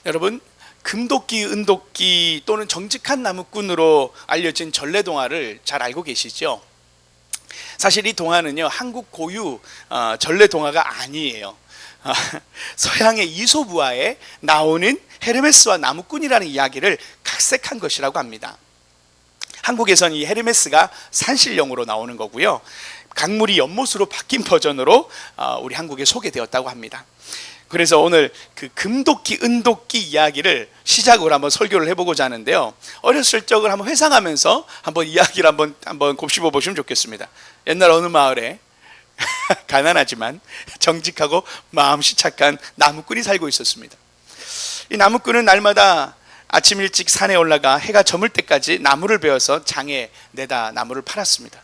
여러분, 금도끼, 은도끼 또는 정직한 나무꾼으로 알려진 전래동화를 잘 알고 계시죠? 사실 이 동화는요, 한국 고유 전래동화가 아니에요. 서양의 이솝우화에 나오는 헤르메스와 나무꾼이라는 이야기를 각색한 것이라고 합니다. 한국에서는 이 헤르메스가 산신령으로 나오는 거고요, 강물이 연못으로 바뀐 버전으로 우리 한국에 소개되었다고 합니다. 그래서 오늘 그 금도끼, 은도끼 이야기를 시작으로 한번 설교를 해보고자 하는데요, 어렸을 적을 한번 회상하면서 한번 이야기를 한번 곱씹어 보시면 좋겠습니다. 옛날 어느 마을에 가난하지만 정직하고 마음씨 착한 나무꾼이 살고 있었습니다. 이 나무꾼은 날마다 아침 일찍 산에 올라가 해가 저물 때까지 나무를 베어서 장에 내다 나무를 팔았습니다.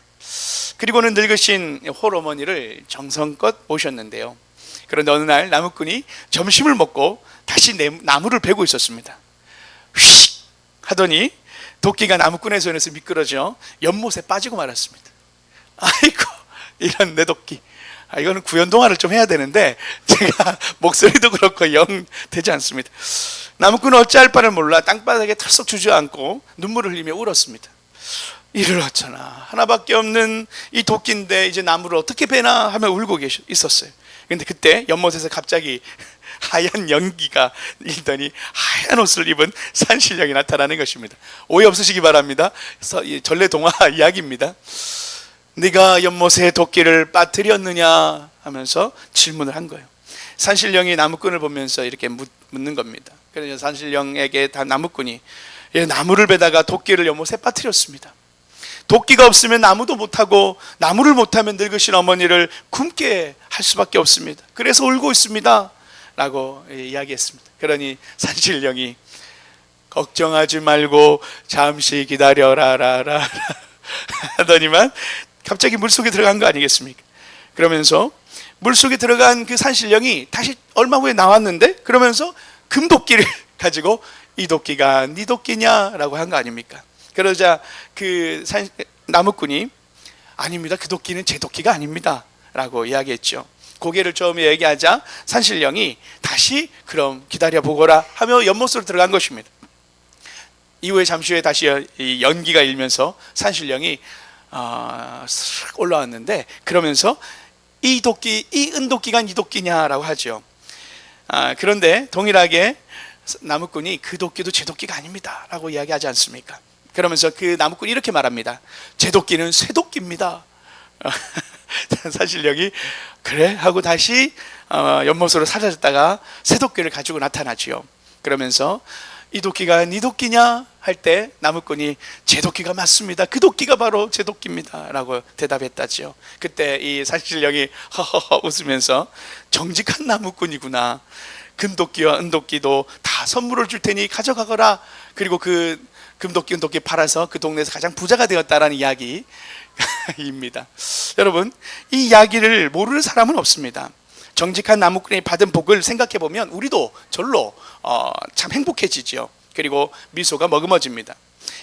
그리고는 늙으신 홀어머니를 정성껏 모셨는데요, 그런데 어느 날 나무꾼이 점심을 먹고 다시 나무를 베고 있었습니다. 휙 하더니 도끼가 나무꾼의 손에서 미끄러져 연못에 빠지고 말았습니다. 아이고, 이런 내 도끼. 이거는 구연동화를 좀 해야 되는데 제가 목소리도 그렇고 영 되지 않습니다. 나무꾼은 어찌할 바를 몰라 땅바닥에 털썩 주저앉고 눈물을 흘리며 울었습니다. 이를 어쩌나, 하나밖에 없는 이 도끼인데 이제 나무를 어떻게 베나 하며 울고 있었어요. 근데 그때 연못에서 갑자기 하얀 연기가 일더니 하얀 옷을 입은 산신령이 나타나는 것입니다. 오해 없으시기 바랍니다. 전래동화 이야기입니다. 네가 연못에 도끼를 빠뜨렸느냐 하면서 질문을 한 거예요. 산신령이 나무꾼을 보면서 이렇게 묻는 겁니다. 그래서 산신령에게 나무꾼이 나무를 베다가 도끼를 연못에 빠뜨렸습니다. 도끼가 없으면 나무도 못하고 나무를 못하면 늙으신 어머니를 굶게 할 수밖에 없습니다. 그래서 울고 있습니다 라고 이야기했습니다. 그러니 산신령이 걱정하지 말고 잠시 기다려라 하더니만 갑자기 물속에 들어간 거 아니겠습니까? 그러면서 물속에 들어간 그 산신령이 다시 얼마 후에 나왔는데, 그러면서 금도끼를 가지고 이 도끼가 네 도끼냐라고 한 거 아닙니까? 그러자 그 나무꾼이 아닙니다, 그 도끼는 제 도끼가 아닙니다 라고 이야기했죠. 고개를 좀 얘기하자 산신령이 다시 그럼 기다려보거라 하며 연못으로 들어간 것입니다. 이후에 잠시 후에 다시 이 연기가 일면서 산신령이 올라왔는데, 그러면서 이 도끼, 이 은도끼가 네 도끼냐라고 하죠. 그런데 동일하게 나무꾼이 그 도끼도 제 도끼가 아닙니다 라고 이야기하지 않습니까? 그러면서 그 나무꾼이 이렇게 말합니다. 제 도끼는 쇠 도끼입니다. 산신령이 그래 하고 다시 연못으로 사라졌다가 쇠 도끼를 가지고 나타나지요. 그러면서 이 도끼가 네 도끼냐 할 때 나무꾼이 제 도끼가 맞습니다, 그 도끼가 바로 제 도끼입니다 라고 대답했다지요. 그때 이 산신령이 허허허 웃으면서 정직한 나무꾼이구나, 금도끼와 은도끼도 다 선물을 줄 테니 가져가거라. 그리고 그 금도끼, 은도끼 팔아서 그 동네에서 가장 부자가 되었다라는 이야기입니다. 여러분, 이 이야기를 모르는 사람은 없습니다. 정직한 나무꾼이 받은 복을 생각해 보면 우리도 절로 참 행복해지죠. 그리고 미소가 머금어집니다.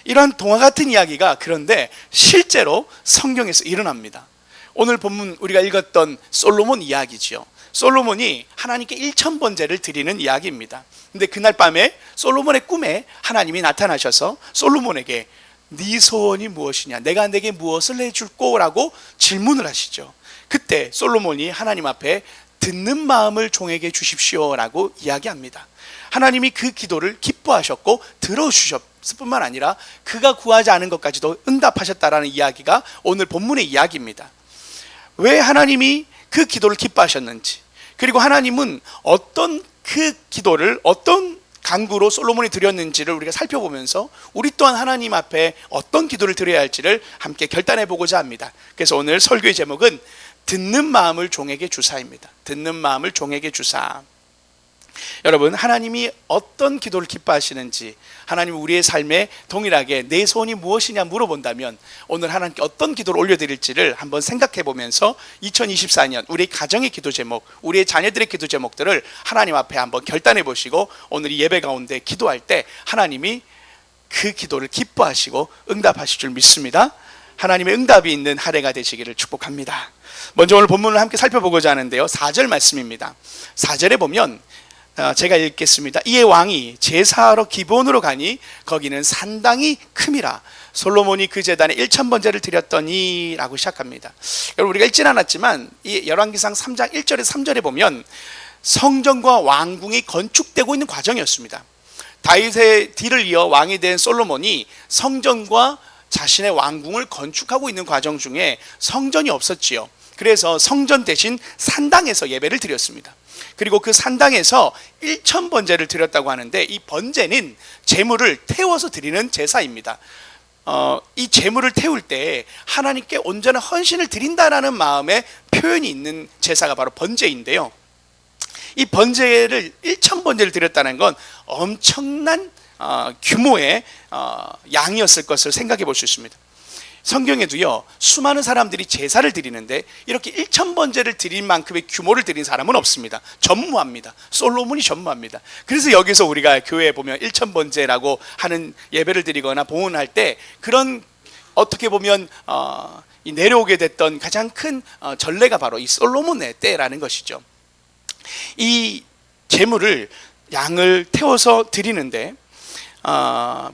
이러한 동화 같은 이야기가 그런데 실제로 성경에서 일어납니다. 오늘 본문 우리가 읽었던 솔로몬 이야기죠. 솔로몬이 하나님께 1000번제를 드리는 이야기입니다. 근데 그날 밤에 솔로몬의 꿈에 하나님이 나타나셔서 솔로몬에게 네 소원이 무엇이냐, 내가 내게 무엇을 해줄꼬 라고 질문을 하시죠. 그때 솔로몬이 하나님 앞에 듣는 마음을 종에게 주십시오 라고 이야기합니다. 하나님이 그 기도를 기뻐하셨고 들어주셨을 뿐만 아니라 그가 구하지 않은 것까지도 응답하셨다라는 이야기가 오늘 본문의 이야기입니다. 왜 하나님이 그 기도를 기뻐하셨는지, 그리고 하나님은 어떤 그 기도를 어떤 간구로 솔로몬이 드렸는지를 우리가 살펴보면서 우리 또한 하나님 앞에 어떤 기도를 드려야 할지를 함께 결단해 보고자 합니다. 그래서 오늘 설교의 제목은 듣는 마음을 종에게 주사입니다. 듣는 마음을 종에게 주사. 여러분, 하나님이 어떤 기도를 기뻐하시는지, 하나님 우리의 삶에 동일하게 내 소원이 무엇이냐 물어본다면 오늘 하나님께 어떤 기도를 올려드릴지를 한번 생각해 보면서 2024년 우리 가정의 기도 제목, 우리의 자녀들의 기도 제목들을 하나님 앞에 한번 결단해 보시고 오늘 이 예배 가운데 기도할 때 하나님이 그 기도를 기뻐하시고 응답하실 줄 믿습니다. 하나님의 응답이 있는 한 해가 되시기를 축복합니다. 먼저 오늘 본문을 함께 살펴보고자 하는데요, 4절 말씀입니다. 4절에 보면 제가 읽겠습니다. 이에 왕이 제사하러 기브온으로 가니 거기는 산당이 큼이라. 솔로몬이 그 제단에 1000번제를 드렸더니 라고 시작합니다. 여러분, 우리가 읽진 않았지만 이 열왕기상 3장 1절에서 3절에 보면 성전과 왕궁이 건축되고 있는 과정이었습니다. 다윗의 뒤를 이어 왕이 된 솔로몬이 성전과 자신의 왕궁을 건축하고 있는 과정 중에 성전이 없었지요. 그래서 성전 대신 산당에서 예배를 드렸습니다. 그리고 그 산당에서 1000번제를 드렸다고 하는데, 이 번제는 제물을 태워서 드리는 제사입니다. 이 제물을 태울 때 하나님께 온전한 헌신을 드린다라는 마음의 표현이 있는 제사가 바로 번제인데요. 이 번제를 1000번제를 드렸다는 건 엄청난 규모의 양이었을 것을 생각해 볼 수 있습니다. 성경에도요, 수많은 사람들이 제사를 드리는데 이렇게 1000번제를 드린 만큼의 규모를 드린 사람은 없습니다. 전무합니다. 솔로몬이 전무합니다. 그래서 여기서 우리가 교회에 보면 1000번제라고 하는 예배를 드리거나 봉헌할 때 그런, 어떻게 보면 이 내려오게 됐던 가장 큰 전례가 바로 이 솔로몬의 때라는 것이죠. 이 제물을, 양을 태워서 드리는데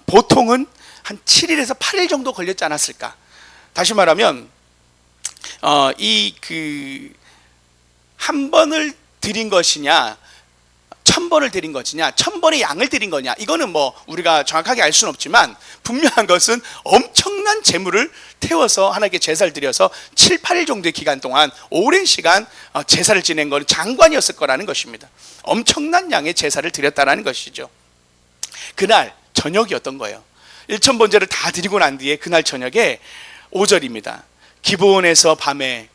보통은 한 7일에서 8일 정도 걸렸지 않았을까. 다시 말하면 한 번을 드린 것이냐, 1000번을 드린 것이냐, 1000번의 양을 드린 거냐, 이거는 뭐 우리가 정확하게 알 수는 없지만 분명한 것은 엄청난 제물을 태워서 하나님께 제사를 드려서 7, 8일 정도의 기간 동안 오랜 시간 제사를 지낸 것은 장관이었을 거라는 것입니다. 엄청난 양의 제사를 드렸다라는 것이죠. 그날 저녁이었던 거예요. 1000번제를 다 드리고 난 뒤에 그날 저녁에 5절입니다. 기브온에서 밤에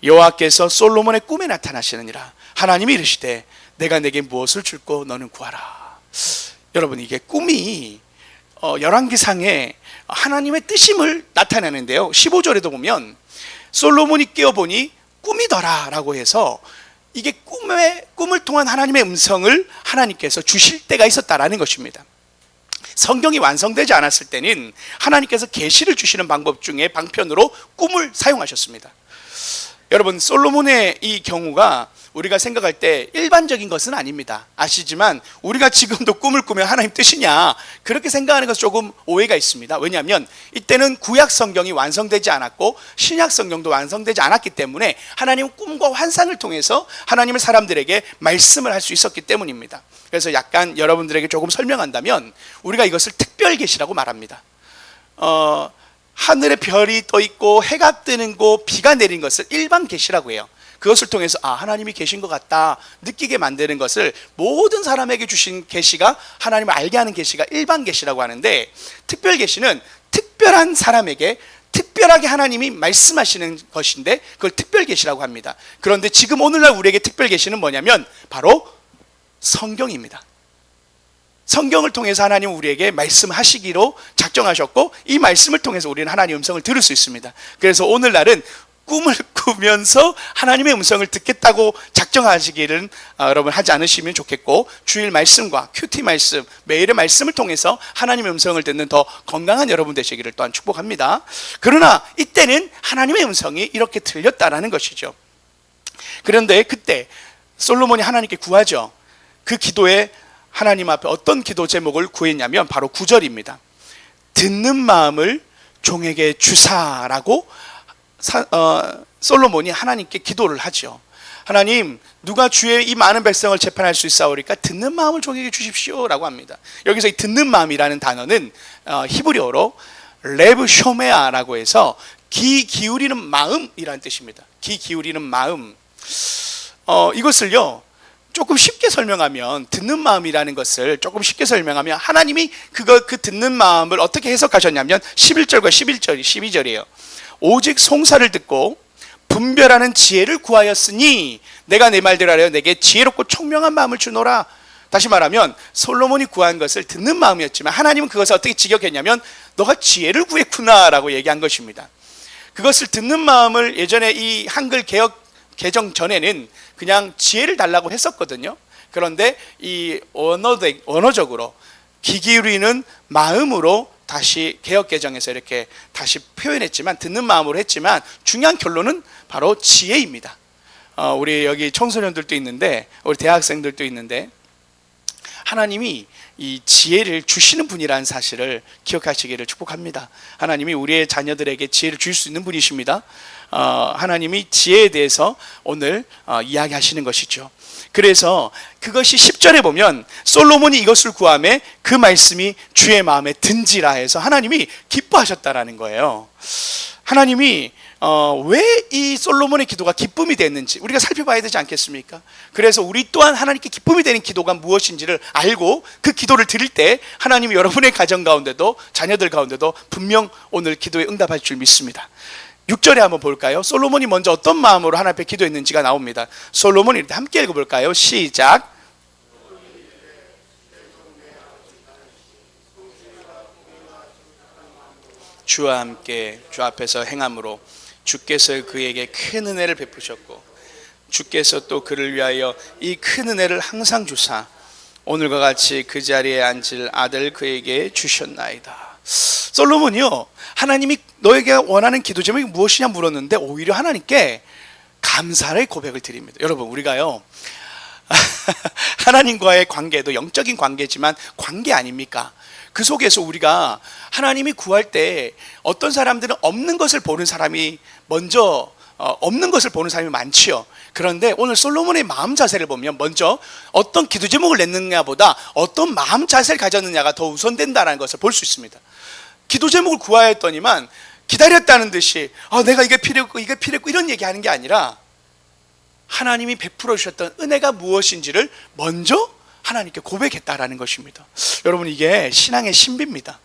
여호와께서 솔로몬의 꿈에 나타나시느니라. 하나님이 이르시되 내가 내게 무엇을 줄고 너는 구하라. 여러분, 이게 꿈이 열왕기상에 하나님의 뜻임을 나타내는데요. 15절에도 보면 솔로몬이 깨어보니 꿈이더라 라고 해서 이게 꿈을 통한 하나님의 음성을 하나님께서 주실 때가 있었다라는 것입니다. 성경이 완성되지 않았을 때는 하나님께서 계시를 주시는 방법 중에 방편으로 꿈을 사용하셨습니다. 여러분, 솔로몬의 이 경우가 우리가 생각할 때 일반적인 것은 아닙니다. 아시지만 우리가 지금도 꿈을 꾸면 하나님 뜻이냐, 그렇게 생각하는 것은 조금 오해가 있습니다. 왜냐하면 이때는 구약 성경이 완성되지 않았고 신약 성경도 완성되지 않았기 때문에 하나님은 꿈과 환상을 통해서 하나님의 사람들에게 말씀을 할 수 있었기 때문입니다. 그래서 약간 여러분들에게 조금 설명한다면 우리가 이것을 특별 계시라고 말합니다. 하늘에 별이 떠 있고 해가 뜨는 거, 비가 내린 것을 일반 계시라고 해요. 그것을 통해서 하나님이 계신 것 같다 느끼게 만드는 것을 모든 사람에게 주신 계시가, 하나님을 알게 하는 계시가 일반 계시라고 하는데, 특별 계시는 특별한 사람에게 특별하게 하나님이 말씀하시는 것인데 그걸 특별 계시라고 합니다. 그런데 지금 오늘날 우리에게 특별 계시는 뭐냐면 바로 성경입니다. 성경을 통해서 하나님은 우리에게 말씀하시기로 작정하셨고, 이 말씀을 통해서 우리는 하나님의 음성을 들을 수 있습니다. 그래서 오늘날은 꿈을 꾸면서 하나님의 음성을 듣겠다고 작정하시기를 여러분 하지 않으시면 좋겠고, 주일 말씀과 큐티 말씀, 매일의 말씀을 통해서 하나님의 음성을 듣는 더 건강한 여러분 되시기를 또한 축복합니다. 그러나 이때는 하나님의 음성이 이렇게 들렸다라는 것이죠. 그런데 그때 솔로몬이 하나님께 구하죠. 그 기도에 하나님 앞에 어떤 기도 제목을 구했냐면 바로 9절입니다. 듣는 마음을 종에게 주사라고 솔로몬이 하나님께 기도를 하죠. 하나님, 누가 주의 이 많은 백성을 재판할 수 있사오리까 듣는 마음을 종에게 주십시오 라고 합니다. 여기서 이 듣는 마음이라는 단어는 히브리어로 레브 쇼메아라고 해서 귀 기울이는 마음이라는 뜻입니다. 귀 기울이는 마음. 이것을요 조금 쉽게 설명하면, 듣는 마음이라는 것을 조금 쉽게 설명하면 하나님이 그 듣는 마음을 어떻게 해석하셨냐면 11절과 12절이에요. 오직 송사를 듣고 분별하는 지혜를 구하였으니 내가 내 말대로 하려 내게 지혜롭고 총명한 마음을 주노라. 다시 말하면 솔로몬이 구한 것을 듣는 마음이었지만 하나님은 그것을 어떻게 직역했냐면 너가 지혜를 구했구나 라고 얘기한 것입니다. 그것을 듣는 마음을 예전에 이 한글 개정 전에는 그냥 지혜를 달라고 했었거든요. 그런데 이 언어적으로 귀 기울이는 마음으로 다시 개역 개정에서 이렇게 다시 표현했지만, 듣는 마음으로 했지만 중요한 결론은 바로 지혜입니다. 우리 여기 청소년들도 있는데, 우리 대학생들도 있는데, 하나님이 이 지혜를 주시는 분이라는 사실을 기억하시기를 축복합니다. 하나님이 우리의 자녀들에게 지혜를 줄 수 있는 분이십니다. 하나님이 지혜에 대해서 오늘 이야기하시는 것이죠. 그래서 그것이 10절에 보면 솔로몬이 이것을 구하매 그 말씀이 주의 마음에 든지라 해서 하나님이 기뻐하셨다라는 거예요. 하나님이 왜 이 솔로몬의 기도가 기쁨이 됐는지 우리가 살펴봐야 되지 않겠습니까? 그래서 우리 또한 하나님께 기쁨이 되는 기도가 무엇인지를 알고 그 기도를 드릴 때 하나님이 여러분의 가정 가운데도 자녀들 가운데도 분명 오늘 기도에 응답할 줄 믿습니다. 6절에 한번 볼까요? 솔로몬이 먼저 어떤 마음으로 하나님 앞에 기도했는지가 나옵니다. 솔로몬이 함께 읽어볼까요? 시작. 주와 함께 주 앞에서 행함으로 주께서 그에게 큰 은혜를 베푸셨고 주께서 또 그를 위하여 이 큰 은혜를 항상 주사 오늘과 같이 그 자리에 앉을 아들 그에게 주셨나이다. 솔로몬이요, 하나님이 너에게 원하는 기도 제목이 무엇이냐 물었는데 오히려 하나님께 감사의 고백을 드립니다. 여러분, 우리가요 하나님과의 관계도 영적인 관계지만 관계 아닙니까? 그 속에서 우리가 하나님이 구할 때 어떤 사람들은 없는 것을 보는 사람이 먼저 없는 것을 보는 사람이 많지요. 그런데 오늘 솔로몬의 마음 자세를 보면 먼저 어떤 기도 제목을 냈느냐보다 어떤 마음 자세를 가졌느냐가 더 우선된다는 것을 볼 수 있습니다. 기도 제목을 구하야 했더니만 기다렸다는 듯이 내가 이게 필요했고 이게 필요했고 이런 얘기하는 게 아니라 하나님이 베풀어 주셨던 은혜가 무엇인지를 먼저 하나님께 고백했다라는 것입니다. 여러분, 이게 신앙의 신비입니다.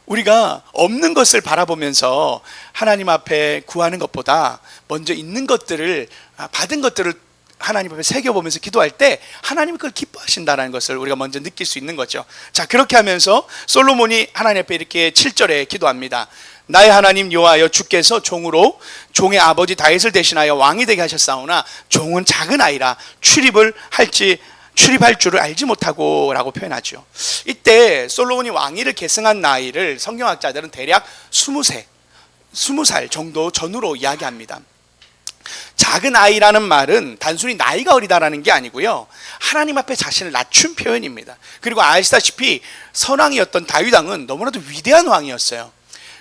우리가 없는 것을 바라보면서 하나님 앞에 구하는 것보다 먼저 있는 것들을 받은 것들을 하나님 앞에 새겨보면서 기도할 때 하나님이 그걸 기뻐하신다는 것을 우리가 먼저 느낄 수 있는 거죠. 자, 그렇게 하면서 솔로몬이 하나님 앞에 이렇게 7절에 기도합니다. 나의 하나님 여호와여, 주께서 종으로 종의 아버지 다윗을 대신하여 왕이 되게 하셨사오나 종은 작은 아이라 출입할 줄을 알지 못하고 라고 표현하죠. 이때 솔로몬이 왕위를 계승한 나이를 성경학자들은 대략 20살 정도 전후로 이야기합니다. 작은 아이라는 말은 단순히 나이가 어리다라는 게 아니고요, 하나님 앞에 자신을 낮춘 표현입니다. 그리고 아시다시피 선왕이었던 다윗 왕은 너무나도 위대한 왕이었어요.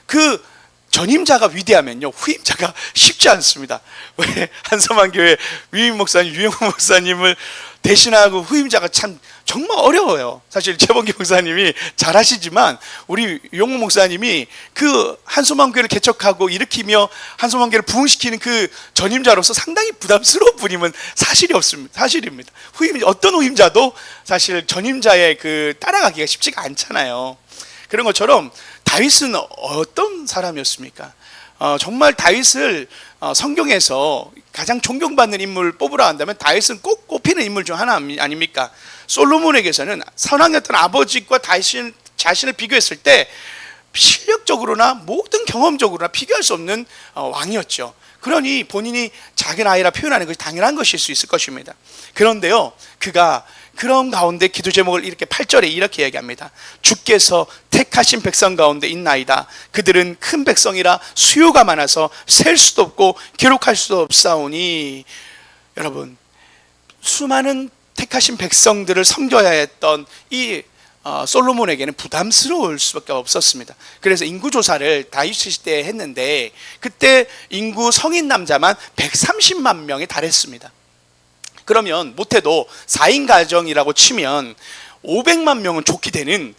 그 전임자가 위대하면요, 후임자가 쉽지 않습니다. 왜 한서만교회 위임 목사님, 유영호 목사님을 대신하고 후임자가 정말 어려워요. 사실 최범기 목사님이 잘하시지만 우리 유영호 목사님이 그 한소만교회를 개척하고 일으키며 한소만교회를 부흥시키는 그 전임자로서 상당히 부담스러운 분임은 사실입니다. 어떤 후임자도 사실 전임자의 그 따라가기가 쉽지가 않잖아요. 그런 것처럼 다윗은 어떤 사람이었습니까? 정말 다윗을 성경에서 가장 존경받는 인물을 뽑으라 한다면 다윗은 꼭 꼽히는 인물 중 하나 아닙니까? 솔로몬에게서는 선왕이었던 아버지과 다윗 자신을 비교했을 때 실력적으로나 모든 경험적으로나 비교할 수 없는 왕이었죠. 그러니 본인이 작은 아이라 표현하는 것이 당연한 것일 수 있을 것입니다. 그런데요, 그가 그런 가운데 기도 제목을 이렇게 8절에 이렇게 얘기합니다. 주께서 택하신 백성 가운데 있나이다. 그들은 큰 백성이라 수요가 많아서 셀 수도 없고 기록할 수도 없사오니. 여러분, 수많은 택하신 백성들을 섬겨야 했던 이 솔로몬에게는 부담스러울 수밖에 없었습니다. 그래서 인구조사를 다윗 시대에 했는데 그때 인구 성인 남자만 130만 명에 달했습니다. 그러면 못해도 4인 가정이라고 치면 500만 명은 좋게 되는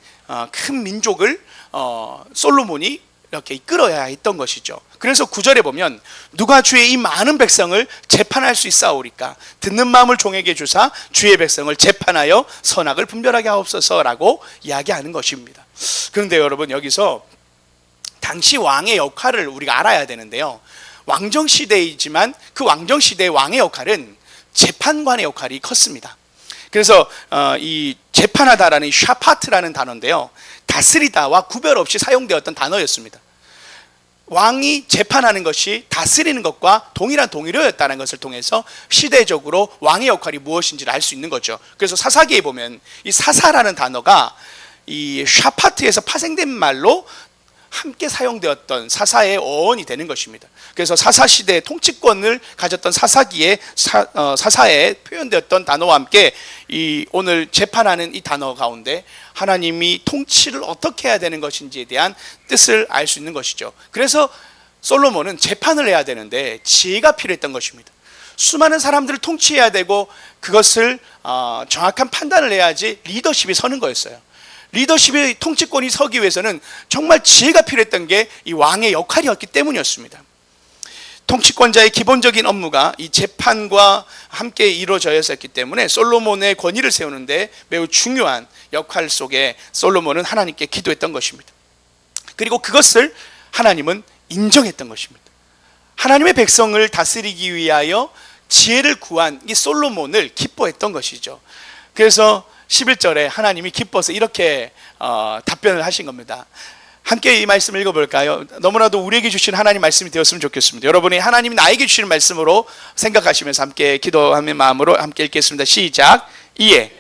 큰 민족을 솔로몬이 이렇게 이끌어야 했던 것이죠. 그래서 9절에 보면 누가 주의 이 많은 백성을 재판할 수 있사오리까? 듣는 마음을 종에게 주사 주의 백성을 재판하여 선악을 분별하게 하옵소서라고 이야기하는 것입니다. 그런데 여러분, 여기서 당시 왕의 역할을 우리가 알아야 되는데요, 왕정시대이지만 그 왕정시대의 왕의 역할은 재판관의 역할이 컸습니다. 그래서 이 재판하다라는 이 샤파트라는 단어인데요, 다스리다와 구별 없이 사용되었던 단어였습니다. 왕이 재판하는 것이 다스리는 것과 동일한 동일어였다는 것을 통해서 시대적으로 왕의 역할이 무엇인지를 알 수 있는 거죠. 그래서 사사기에 보면 이 사사라는 단어가 이 샤파트에서 파생된 말로 함께 사용되었던 사사의 어원이 되는 것입니다. 그래서 사사시대의 통치권을 가졌던 사사기에 사사에 표현되었던 단어와 함께 이 오늘 재판하는 이 단어 가운데 하나님이 통치를 어떻게 해야 되는 것인지에 대한 뜻을 알 수 있는 것이죠. 그래서 솔로몬은 재판을 해야 되는데 지혜가 필요했던 것입니다. 수많은 사람들을 통치해야 되고 그것을 정확한 판단을 해야지 리더십이 서는 거였어요. 리더십의 통치권이 서기 위해서는 정말 지혜가 필요했던 게 이 왕의 역할이었기 때문이었습니다. 통치권자의 기본적인 업무가 이 재판과 함께 이루어져야했기 때문에 솔로몬의 권위를 세우는데 매우 중요한 역할 속에 솔로몬은 하나님께 기도했던 것입니다. 그리고 그것을 하나님은 인정했던 것입니다. 하나님의 백성을 다스리기 위하여 지혜를 구한 이 솔로몬을 기뻐했던 것이죠. 그래서 11절에 하나님이 기뻐서 이렇게 답변을 하신 겁니다. 함께 이 말씀을 읽어볼까요? 너무나도 우리에게 주신 하나님 말씀이 되었으면 좋겠습니다. 여러분이 하나님이 나에게 주시는 말씀으로 생각하시면서 함께 기도하는 마음으로 함께 읽겠습니다. 시작. 이에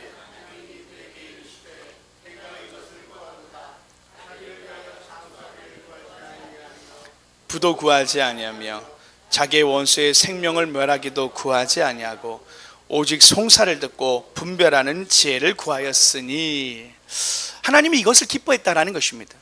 부도 구하지 아니하며 자기의 원수의 생명을 멸하기도 구하지 아니하고 오직 송사를 듣고 분별하는 지혜를 구하였으니, 하나님이 이것을 기뻐했다라는 것입니다.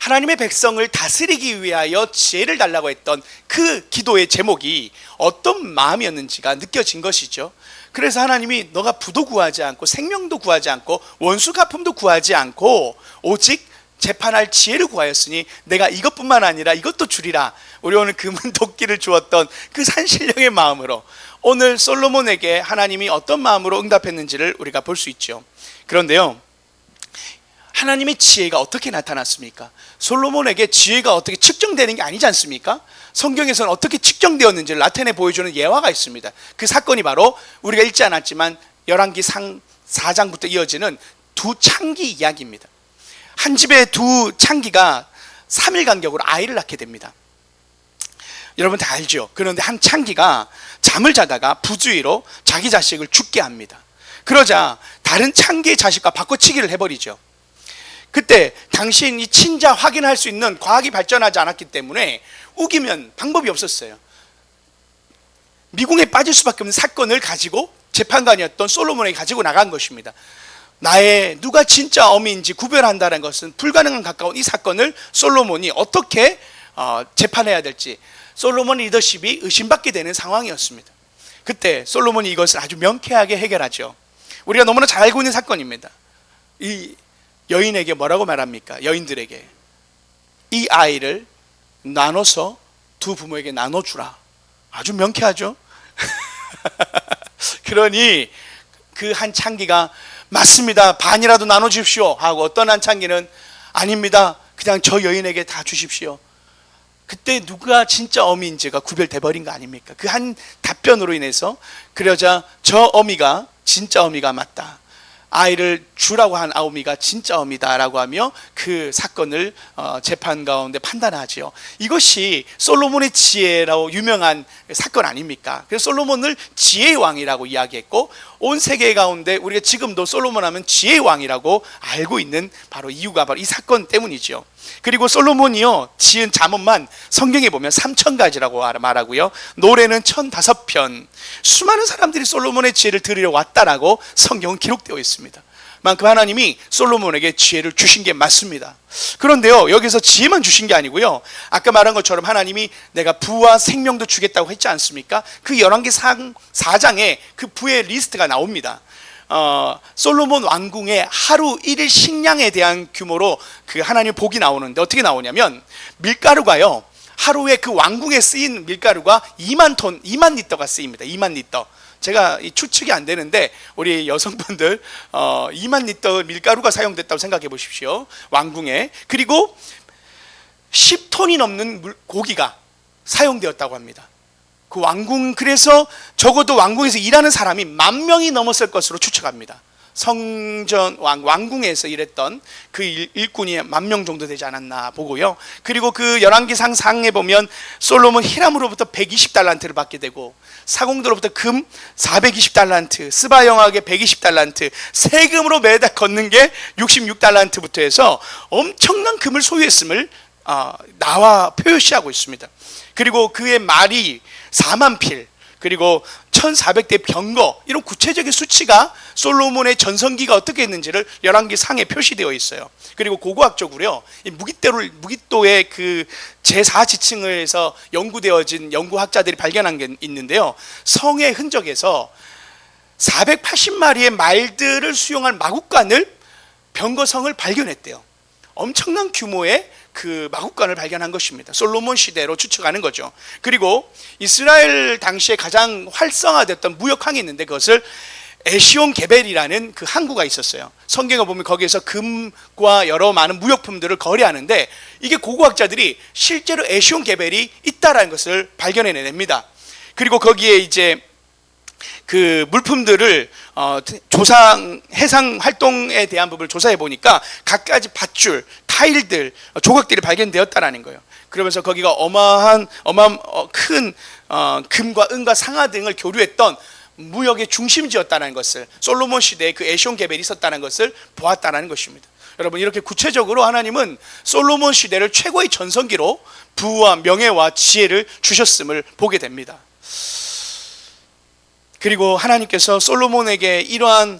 하나님의 백성을 다스리기 위하여 지혜를 달라고 했던 그 기도의 제목이 어떤 마음이었는지가 느껴진 것이죠. 그래서 하나님이 너가 부도 구하지 않고 생명도 구하지 않고 원수 갚음도 구하지 않고 오직 재판할 지혜를 구하였으니 내가 이것뿐만 아니라 이것도 주리라. 우리 오늘 금은 도끼를 주었던 그 산신령의 마음으로 오늘 솔로몬에게 하나님이 어떤 마음으로 응답했는지를 우리가 볼 수 있죠. 그런데요, 하나님의 지혜가 어떻게 나타났습니까? 솔로몬에게 지혜가 어떻게 측정되는 게 아니지 않습니까? 성경에서는 어떻게 측정되었는지를 나타내 보여주는 예화가 있습니다. 그 사건이 바로 우리가 읽지 않았지만 열왕기 4장부터 이어지는 두 창기 이야기입니다. 한 집의 두 창기가 3일 간격으로 아이를 낳게 됩니다. 여러분 다 알죠? 그런데 한 창기가 잠을 자다가 부주의로 자기 자식을 죽게 합니다. 그러자 다른 창기의 자식과 바꿔치기를 해버리죠. 그때 당신 이 친자 확인할 수 있는 과학이 발전하지 않았기 때문에 우기면 방법이 없었어요. 미궁에 빠질 수밖에 없는 사건을 가지고 재판관이었던 솔로몬에게 가지고 나간 것입니다. 나의 누가 진짜 어미인지 구별한다는 것은 불가능한 가까운 이 사건을 솔로몬이 어떻게 재판해야 될지 솔로몬 리더십이 의심받게 되는 상황이었습니다. 그때 솔로몬이 이것을 아주 명쾌하게 해결하죠. 우리가 너무나 잘 알고 있는 사건입니다. 이 여인에게 뭐라고 말합니까? 여인들에게 이 아이를 나눠서 두 부모에게 나눠주라. 아주 명쾌하죠. 그러니 그 한 창기가 맞습니다, 반이라도 나눠주십시오 하고 어떤 한 창기는 아닙니다, 그냥 저 여인에게 다 주십시오. 그때 누가 진짜 어미인지가 구별돼 버린 거 아닙니까? 그 한 답변으로 인해서 그러자 저 어미가 진짜 어미가 맞다, 아이를 주라고 한 어미가 진짜 어미다라고 하며 그 사건을 재판 가운데 판단하지요. 이것이 솔로몬의 지혜라고 유명한 사건 아닙니까? 그래서 솔로몬을 지혜의 왕이라고 이야기했고 온 세계 가운데 우리가 지금도 솔로몬 하면 지혜의 왕이라고 알고 있는 바로 이유가 바로 이 사건 때문이죠. 그리고 솔로몬이요 지은 잠언만 성경에 보면 3,000가지라고 말하고요, 노래는 1,005편, 수많은 사람들이 솔로몬의 지혜를 들으러 왔다라고 성경은 기록되어 있습니다. 만큼 하나님이 솔로몬에게 지혜를 주신 게 맞습니다. 그런데요, 여기서 지혜만 주신 게 아니고요, 아까 말한 것처럼 하나님이 내가 부와 생명도 주겠다고 했지 않습니까? 그 열왕기 4장에 그 부의 리스트가 나옵니다. 솔로몬 왕궁의 하루 1일 식량에 대한 규모로 그 하나님 복이 나오는데 어떻게 나오냐면 밀가루가요, 하루에 그 왕궁에 쓰인 밀가루가 2만 톤, 2만 리터가 쓰입니다. 2만 리터. 제가 추측이 안 되는데 우리 여성분들 2만 리터 밀가루가 사용됐다고 생각해 보십시오. 왕궁에. 그리고 10톤이 넘는 고기가 사용되었다고 합니다. 그 왕궁, 그래서 적어도 왕궁에서 일하는 사람이 10,000명이 넘었을 것으로 추측합니다. 성전 왕궁에서 일했던 그 일꾼이 10,000명 정도 되지 않았나 보고요. 그리고 그 열왕기상 상에 보면 솔로몬 히람으로부터 120달란트를 받게 되고 사공들로부터 금 420달란트, 스바 영악에 120달란트, 세금으로 매달 걷는 게 66달란트부터 해서 엄청난 금을 소유했음을 나와 표시하고 있습니다. 그리고 그의 말이 4만 필, 그리고 1400대 병거, 이런 구체적인 수치가 솔로몬의 전성기가 어떻게 했는지를 열왕기 상에 표시되어 있어요. 그리고 고고학적으로요, 이 무기또의 그 제4지층에서 연구되어진 연구학자들이 발견한 게 있는데요, 성의 흔적에서 480마리의 말들을 수용한 마국간을, 병거성을 발견했대요. 엄청난 규모의 그 마국간을 발견한 것입니다. 솔로몬 시대로 추측하는 거죠. 그리고 이스라엘 당시에 가장 활성화됐던 무역항이 있는데, 그것을 에시온 게벨이라는 그 항구가 있었어요. 성경을 보면 거기에서 금과 여러 많은 무역품들을 거래하는데, 이게 고고학자들이 실제로 에시온 게벨이 있다라는 것을 발견해냅니다. 그리고 거기에 이제 그 물품들을 해상 활동에 대한 부분을 조사해 보니까 갖가지 밧줄, 타일들, 조각들이 발견되었다라는 거예요. 그러면서 거기가 큰 금과 은과 상아 등을 교류했던 무역의 중심지였다는 것을, 솔로몬 시대에 그 에시온 게벨이 있었다는 것을 보았다는 것입니다. 여러분, 이렇게 구체적으로 하나님은 솔로몬 시대를 최고의 전성기로 부와 명예와 지혜를 주셨음을 보게 됩니다. 그리고 하나님께서 솔로몬에게 이러한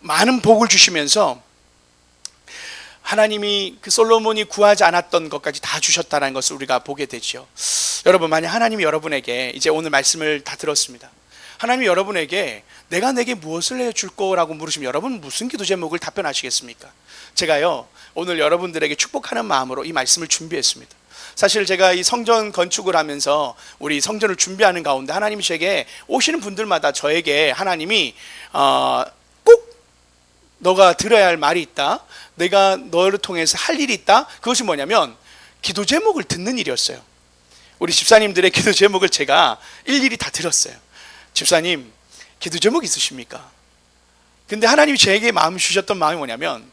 많은 복을 주시면서 하나님이 그 솔로몬이 구하지 않았던 것까지 다 주셨다는 것을 우리가 보게 되죠. 여러분, 만약 하나님이 여러분에게, 이제 오늘 말씀을 다 들었습니다, 하나님이 여러분에게 내가 내게 무엇을 해줄 거라고 물으시면 여러분 무슨 기도 제목을 답변하시겠습니까? 제가요, 오늘 여러분들에게 축복하는 마음으로 이 말씀을 준비했습니다. 사실 제가 이 성전 건축을 하면서 우리 성전을 준비하는 가운데 하나님이 제게 오시는 분들마다 저에게 하나님이 꼭 너가 들어야 할 말이 있다, 내가 너를 통해서 할 일이 있다, 그것이 뭐냐면 기도 제목을 듣는 일이었어요. 우리 집사님들의 기도 제목을 제가 일일이 다 들었어요. 집사님, 기도 제목 있으십니까? 근데 하나님이 저에게 마음 주셨던 마음이 뭐냐면,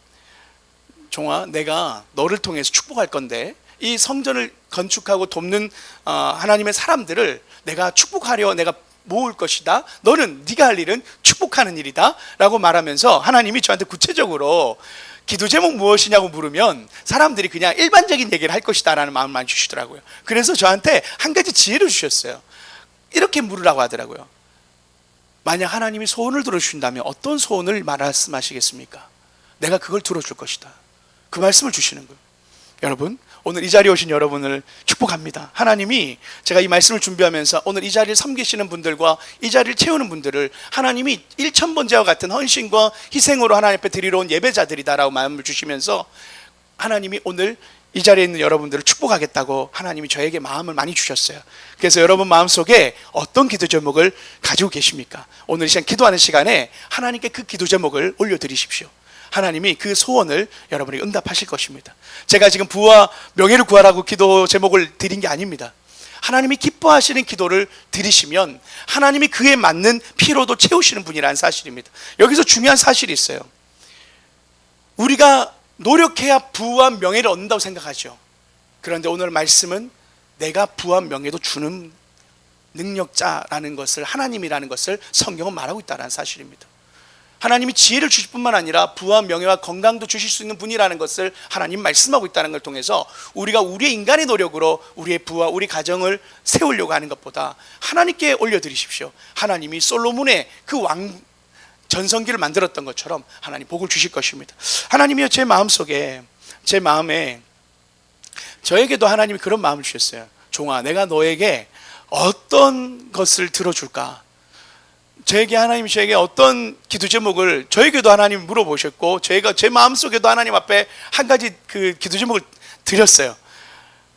종아, 내가 너를 통해서 축복할 건데 이 성전을 건축하고 돕는 하나님의 사람들을 내가 축복하려 내가 모을 것이다, 너는 네가 할 일은 축복하는 일이다 라고 말하면서 하나님이 저한테 구체적으로 기도 제목 무엇이냐고 물으면 사람들이 그냥 일반적인 얘기를 할 것이다 라는 마음을 많이 주시더라고요. 그래서 저한테 한 가지 지혜를 주셨어요. 이렇게 물으라고 하더라고요. 만약 하나님이 소원을 들어주신다면 어떤 소원을 말씀하시겠습니까? 내가 그걸 들어줄 것이다, 그 말씀을 주시는 거예요. 여러분, 오늘 이 자리에 오신 여러분을 축복합니다. 하나님이, 제가 이 말씀을 준비하면서 오늘 이 자리를 섬기시는 분들과 이 자리를 채우는 분들을 하나님이 1000번째와 같은 헌신과 희생으로 하나님 앞에 드리러 온 예배자들이다라고 마음을 주시면서 하나님이 오늘 이 자리에 있는 여러분들을 축복하겠다고 하나님이 저에게 마음을 많이 주셨어요. 그래서 여러분 마음속에 어떤 기도 제목을 가지고 계십니까? 오늘 이 시간 기도하는 시간에 하나님께 그 기도 제목을 올려드리십시오. 하나님이 그 소원을 여러분에게 응답하실 것입니다. 제가 지금 부와 명예를 구하라고 기도 제목을 드린 게 아닙니다. 하나님이 기뻐하시는 기도를 드리시면 하나님이 그에 맞는 피로도 채우시는 분이라는 사실입니다. 여기서 중요한 사실이 있어요. 우리가 노력해야 부와 명예를 얻는다고 생각하죠. 그런데 오늘 말씀은 내가 부와 명예도 주는 능력자라는 것을, 하나님이라는 것을 성경은 말하고 있다는 사실입니다. 하나님이 지혜를 주실 뿐만 아니라 부와 명예와 건강도 주실 수 있는 분이라는 것을 하나님 말씀하고 있다는 걸 통해서 우리가 우리의 인간의 노력으로 우리의 부와 우리 가정을 세우려고 하는 것보다 하나님께 올려드리십시오. 하나님이 솔로몬의 그 왕 전성기를 만들었던 것처럼 하나님 복을 주실 것입니다. 하나님이요, 제 마음속에, 제 마음에 저에게도 하나님이 그런 마음을 주셨어요. 종아, 내가 너에게 어떤 것을 들어줄까? 저에게 하나님이 저에게 어떤 기도 제목을 저에게도 하나님 물어보셨고, 저희가 제 마음속에도 하나님 앞에 한 가지 그 기도 제목을 드렸어요.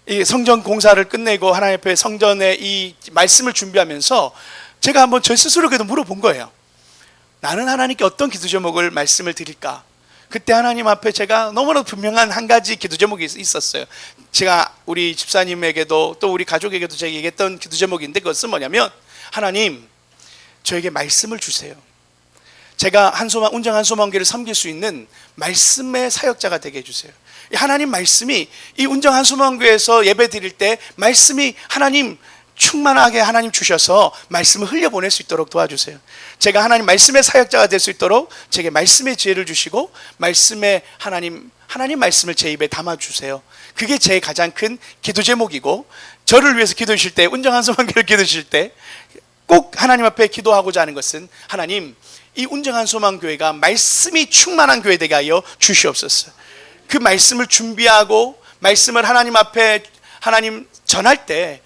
이 성전 공사를 끝내고 하나님 앞에 성전의 이 말씀을 준비하면서 제가 한번 저 스스로에게도 물어본 거예요. 나는 하나님께 어떤 기도 제목을 말씀을 드릴까? 그때 하나님 앞에 제가 너무나 분명한 한 가지 기도 제목이 있었어요. 제가 우리 집사님에게도 또 우리 가족에게도 제가 얘기했던 기도 제목인데, 그것은 뭐냐면, 하나님, 저에게 말씀을 주세요. 제가 운정 한소망교회를 섬길 수 있는 말씀의 사역자가 되게 해주세요. 하나님 말씀이 이 운정 한소망교회에서 예배 드릴 때 말씀이 하나님 충만하게 하나님 주셔서 말씀을 흘려보낼 수 있도록 도와주세요. 제가 하나님 말씀의 사역자가 될 수 있도록 제게 말씀의 지혜를 주시고 말씀의 하나님 말씀을 제 입에 담아주세요. 그게 제 가장 큰 기도 제목이고, 저를 위해서 기도해 주실 때, 운정한 소망교회를 기도해 주실 때 꼭 하나님 앞에 기도하고자 하는 것은, 하나님, 이 운정한 소망교회가 말씀이 충만한 교회 되게 하여 주시옵소서. 그 말씀을 준비하고 말씀을 하나님 앞에 하나님 전할 때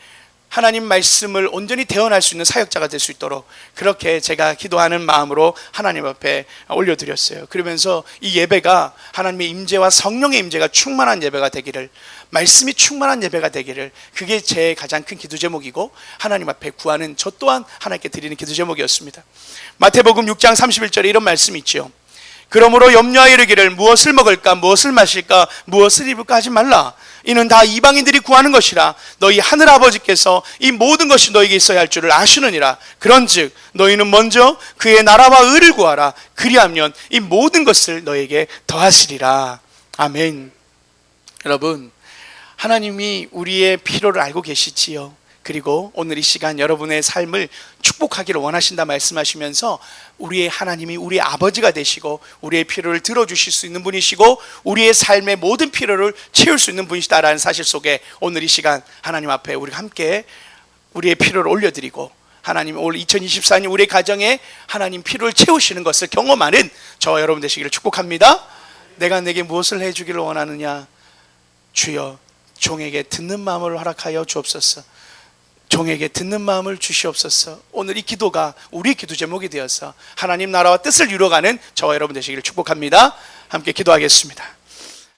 하나님 말씀을 온전히 대언할 수 있는 사역자가 될 수 있도록 그렇게 제가 기도하는 마음으로 하나님 앞에 올려드렸어요. 그러면서 이 예배가 하나님의 임재와 성령의 임재가 충만한 예배가 되기를, 말씀이 충만한 예배가 되기를, 그게 제 가장 큰 기도 제목이고 하나님 앞에 구하는 저 또한 하나님께 드리는 기도 제목이었습니다. 마태복음 6장 31절에 이런 말씀이 있죠. 그러므로 염려하여 이르기를 무엇을 먹을까 무엇을 마실까 무엇을 입을까 하지 말라. 이는 다 이방인들이 구하는 것이라. 너희 하늘 아버지께서 이 모든 것이 너에게 있어야 할 줄을 아시느니라. 그런즉 너희는 먼저 그의 나라와 의를 구하라. 그리하면 이 모든 것을 너에게 더하시리라. 아멘. 여러분, 하나님이 우리의 필요를 알고 계시지요. 그리고 오늘 이 시간 여러분의 삶을 축복하기를 원하신다 말씀하시면서 우리의 하나님이 우리의 아버지가 되시고 우리의 필요를 들어주실 수 있는 분이시고 우리의 삶의 모든 필요를 채울 수 있는 분이시다라는 사실 속에 오늘 이 시간 하나님 앞에 우리 함께 우리의 필요를 올려드리고, 하나님 올 2024년 우리의 가정에 하나님 필요를 채우시는 것을 경험하는 저와 여러분 되시기를 축복합니다. 내가 내게 무엇을 해주기를 원하느냐? 주여, 종에게 듣는 마음을 허락하여 주옵소서. 종에게 듣는 마음을 주시옵소서. 오늘 이 기도가 우리 기도 제목이 되어서 하나님 나라와 뜻을 이루어가는 저와 여러분 되시기를 축복합니다. 함께 기도하겠습니다.